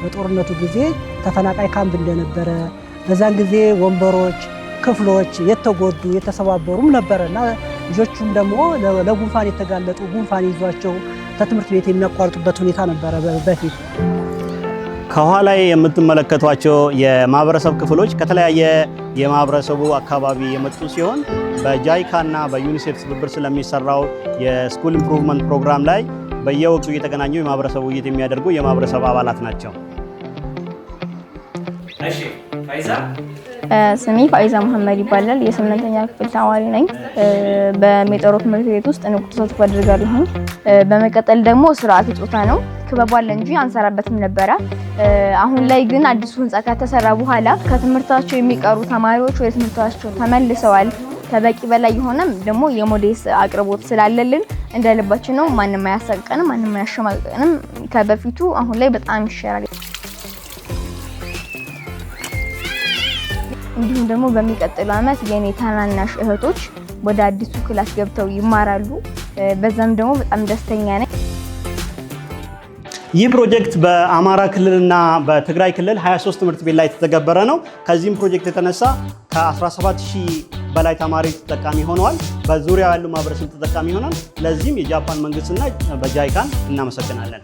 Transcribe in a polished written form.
በጦርነቱ ጊዜ ተፈናቃይ ካምፕ እንደነበረ በዛን ጊዜ ወንበሮች ክፍሎች የተጎዱ የተሰባበሩም ነበርና ልጆቹም ደግሞ ለጉንፋን የተጋለጡ ጉንፋን ይዟቸው ከትምህርት ቤት የሚያቋርጡበት ሁኔታ ነበረ በፊት። ከኋላ የምትመለከቷቸው የማህበረሰብ ክፍሎች ከተለያየ የማህበረሰቡ አካባቢ የመጡ ሲሆን በጃይካ እና በዩኒሴፍ ትብብር ስለሚሰራው የስኩል ኢምፕሩቭመንት ፕሮግራም ላይ በየወቅቱ እየተገናኙ የማህበረሰቡ ውይይት የሚያደርጉ የማህበረሰብ አባላት ናቸው። እሺ ፋይዛ ስሜ ፋይዛ መሐመድ ይባላል። የ8ኛ ክፍል ተማሪ ነኝ። በሜጠሮ ትምህርት ቤት ውስጥ ንቁ ተሳትፎ አድርጋለሁ። በመቀጠል ደግሞ ስርዓተ ጾታ ነው። ክበብ አለ እንጂ አንሰራበትም ነበረ። አሁን ላይ ግን አዲሱ ህንጻ ከተሰራ በኋላ ከትምህርታቸው የሚቀሩ ተማሪዎች ወደ ትምህርታቸው ተመልሰዋል። ከበቂ በላይ የሆነም ደግሞ የሞዴስ አቅርቦት ስላለልን እንደልባችን ነው። ማንንም አያሳቀንም፣ ማንንም አያሸማቀንም። ከበፊቱ አሁን ላይ በጣም ይሻላል። እንዲሁም ደግሞ በሚቀጥለው ዓመት የኔ ታናናሽ እህቶች ወደ አዲሱ ክላስ ገብተው ይማራሉ። በዛም ደግሞ በጣም ደስተኛ ነኝ። ይህ ፕሮጀክት በአማራ ክልልና በትግራይ ክልል 23 ትምህርት ቤት ላይ የተተገበረ ነው። ከዚህም ፕሮጀክት የተነሳ ከ17000 በላይ ተማሪዎች ተጠቃሚ ሆነዋል። በዙሪያው ያሉ ማህበረሰብ ተጠቃሚ ሆነዋል። ለዚህም የጃፓን መንግስትና በጃይካን እናመሰግናለን።